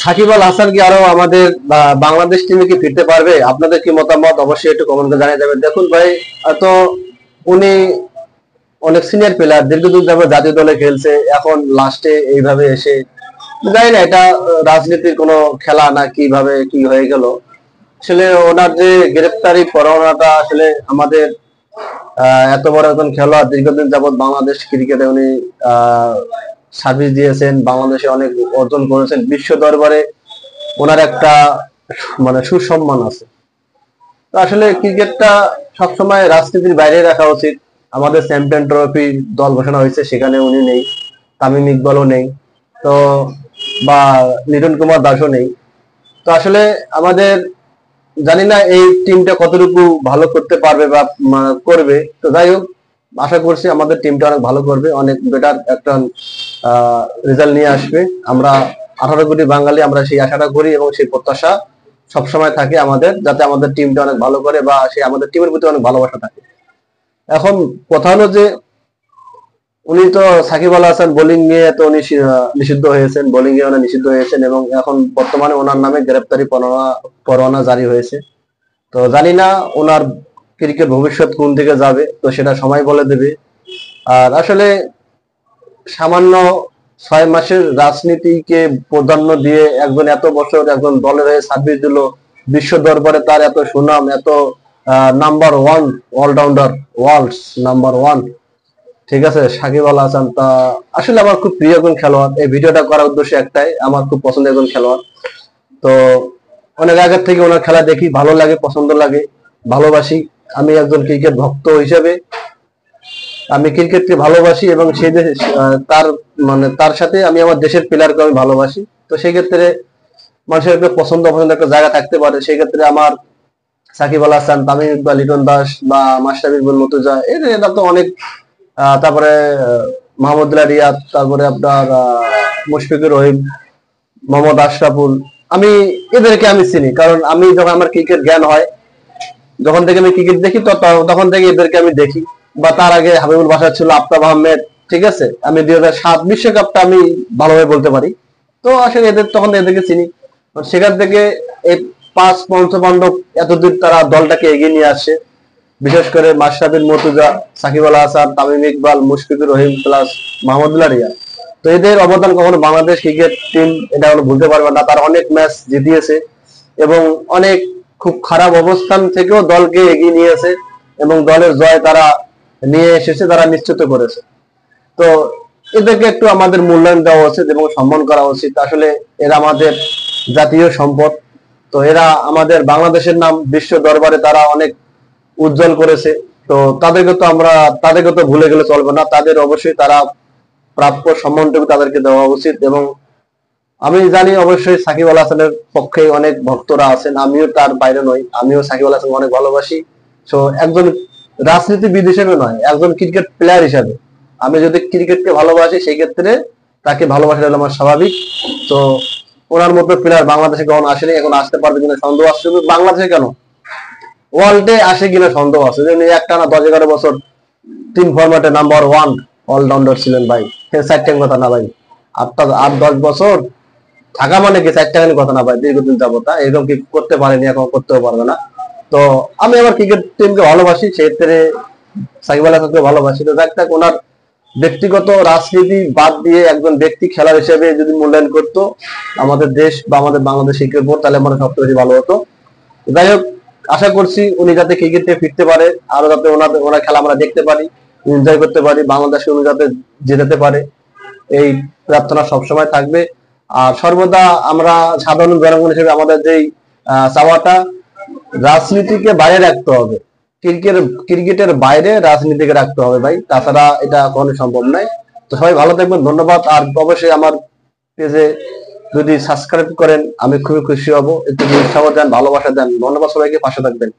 সাকিব আল হাসান কি আরো আমাদের বাংলাদেশ টিমে কি ফিরতে পারবে? আপনাদের কি মতামত অবশ্যই একটু কমেন্ট করে জানিয়ে যাবেন। দেখুন ভাই, তো উনি অনেক সিনিয়র প্লেয়ার, দীর্ঘদিন যাবত জাতীয় দলে খেলছে, এখন লাস্টে এইভাবে এসে জানি না এটা রাজনীতির কোনো খেলা না কিভাবে কি হয়ে গেল। আসলে ওনার যে গ্রেপ্তারি পরোয়ানাটা আসলে আমাদের এত বড় একজন খেলোয়াড়, দীর্ঘদিন যাবত বাংলাদেশ ক্রিকেটে উনি সার্ভিস দিয়েছেন, বাংলাদেশে অনেক অর্জন করেছেন, বিশ্ব দরবারে ওনার একটা মানে সুসম্মান আছে। তো আসলে ক্রিকেটটা সবসময় রাজনীতির বাইরে রাখা উচিত। আমাদের চ্যাম্পিয়ন ট্রফি দল ঘোষণা হয়েছে, সেখানে উনি নেই, তামিম ইকবালও নেই, তো বা লিটন কুমার দাসও নেই। তো আসলে আমাদের জানি না এই টিমটা কতটুকু ভালো করতে পারবে বা করবে। তো যাই হোক, আশা করছি আমাদের টিমটা অনেক ভালো করবে, অনেক বেটার একটা রেজাল্ট নিয়ে আসবে। আমরা 18 কোটি বাঙালি আমরা সেই আশাটা করি এবং সেই প্রত্যাশা সবসময় থাকে আমাদের, যাতে আমাদের টিমটা অনেক ভালো করে বা সেই আমাদের টিমের প্রতি অনেক ভালোবাসা থাকে। এখন কথা হলো যে উনি তো সাকিব আল হাসান বোলিং নিয়ে তো উনি নিষিদ্ধ হয়েছেন, বোলিং এ উনি নিষিদ্ধ হয়েছেন এবং এখন বর্তমানে ওনার নামে গ্রেপ্তারি পরোয়ানা জারি হয়েছে। তো জানি না ওনার ক্রিকেট ভবিষ্যৎ কোন দিকে যাবে, তো সেটা সময় বলে দেবে। আর আসলে সামান্য 6 মাসের রাজনীতিকে প্রাধান্য দিয়ে একজন এত বছর একজন দলের হয়ে সার্ভিস দিল, বিশ্ব দরবারে তার এত সুনাম, এত number one allrounder, worlds number one, ঠিক আছে, সাকিব আল হাসান। তা আসলে আমার খুব প্রিয় একজন খেলোয়াড়। এই ভিডিওটা করার উদ্দেশ্য একটাই, আমার খুব পছন্দের একজন খেলোয়াড়। তো অনেক আগের থেকে ওনার খেলা দেখি, ভালো লাগে, পছন্দ লাগে, ভালোবাসি। আমি একজন ক্রিকেট ভক্ত হিসেবে আমি ক্রিকেটকে ভালোবাসি এবং সেই দেশে তার তার সাথে আমি আমার দেশের প্লেয়ারকে আমি ভালোবাসি। তো সেই ক্ষেত্রে মানুষের একটা পছন্দ অপছন্দ একটা জায়গা থাকতে পারে, সেই ক্ষেত্রে আমার সাকিব আল হাসান, তামিম ইকবাল, লিটন দাস বা মাশরাফি বিন মুর্তজা, এরা তো অনেক তারপরে মাহমুদুল্লাহ রিয়াদ, তারপরে আপনার মুশফিকুর রহিম, মোহাম্মদ আশরাফুল, আমি এদেরকে আমি চিনি, কারণ আমি যখন আমার ক্রিকেট জ্ঞান হয়, যখন থেকে আমি ক্রিকেট দেখি, তো তখন থেকে এদেরকে আমি দেখি। বা তার আগে হাবিবুল বাশার ছিল, আফতাব আহমেদ, ঠিক আছে, আমি 2007 বিশ্বকাপটা আমি ভালোভাবে বলতে পারি। তো আসলে এদের তখন এদেরকে চিনি, সেখান থেকে এই 5 পঞ্চপাণ্ডব এতদূর তারা দলটাকে এগিয়ে নিয়ে আসছে। বিশেষ করে মাশরাফি বিন মুর্তজা, সাকিব আল হাসান, তামিম ইকবাল, মুশফিকুর রহিম প্লাস মাহমুদুল্লাহ রিয়াদ। তো এদের অবদান কখনো বাংলাদেশ ক্রিকেট টিম এটা কখনো ভুলতে পারবে না। তারা অনেক ম্যাচ জিতিয়েছে এবং অনেক খুব খারাপ অবস্থান থেকেও দলকে এগিয়ে নিয়েছে এবং দলের জয় তারা নিয়ে এসেছে, তারা নিশ্চিত করেছে। তো এদেরকে একটু আমাদের মূল্যায়ন দেওয়া উচিত এবং সম্মান করা উচিত। আসলে এরা আমাদের জাতীয় সম্পদ। তো এরা আমাদের বাংলাদেশের নাম বিশ্ব দরবারে তারা অনেক উজ্জ্বল করেছে। তো তাদেরকে তো ভুলে গেলে চলবে না, তাদের অবশ্যই তারা প্রাপ্য সম্মানটুকু তাদেরকে দেওয়া উচিত। এবং আমি জানি অবশ্যই সাকিব আল হাসানের পক্ষে অনেক ভক্তরা আছেন, আমিও তার বাইরে নই, আমিও সাকিব আল হাসান অনেক ভালোবাসি। তো একজন রাজনীতিবিদ হিসেবে নয়, একজন ক্রিকেট প্লেয়ার হিসেবে আমি যদি ক্রিকেটকে ভালোবাসি, সেই ক্ষেত্রে তাকে ভালোবাসা হলো আমার স্বাভাবিক। তো ওনার মতো প্লেয়ার বাংলাদেশে কখন আসেনি, এখন আসতে পারবে কিনা সন্দেহ আছে। শুধু বাংলাদেশে কেন, ওয়ার্ল্ডে আসে কিনা সন্দেহ আছে। যেমন একটানা 10-11 বছর 3 ফরম্যাটে নাম্বার ওয়ান অলরাউন্ডার ছিলেন ভাই, 4 কথা না ভাই, 8-10 বছর থাকা মানে কি 4 কথা না ভাই, দীর্ঘদিন যাবত এরকম কি করতে পারেনি, এখন করতেও পারবে না। তো আমি আমার ক্রিকেট টিমকে ভালোবাসি, সেক্ষেত্রে সাকিব আল হাসানকে ভালোবাসি। তো যাক থাক, ওনার ব্যক্তিগত রাজনীতি বাদ দিয়ে একজন ব্যক্তি খেলার হিসেবে যদি মূল্যায়ন করতো আমাদের দেশ বা আমাদের বাংলাদেশ ক্রিকেট বোর্ড, তাহলে আমার সবচেয়ে বেশি ভালো হতো। যাই হোক, আশা করছি উনি যাতে ক্রিকেটে ফিরতে পারে, আরো যাতে ওনার খেলা আমরা দেখতে পারি, এনজয় করতে পারি, বাংলাদেশকে উনি যাতে জেতাতে পারে, এই প্রার্থনা সবসময় থাকবে। আর সর্বদা আমরা সাধারণ জনগণ হিসেবে আমাদের যেই চাওয়াটা, রাজনীতিকে বাইরে রাখতে হবে, ক্রিকেটের বাইরে রাজনীতিকে রাখতে হবে ভাই, তাছাড়া এটা কখনো সম্ভব নয়। তো সবাই ভালো থাকবেন, ধন্যবাদ। আর অবশ্যই আমার পেজে যদি সাবস্ক্রাইব করেন আমি খুবই খুশি হব। একটু উৎসাহ দেন, ভালোবাসা দেন। ধন্যবাদ সবাইকে, পাশে থাকবেন।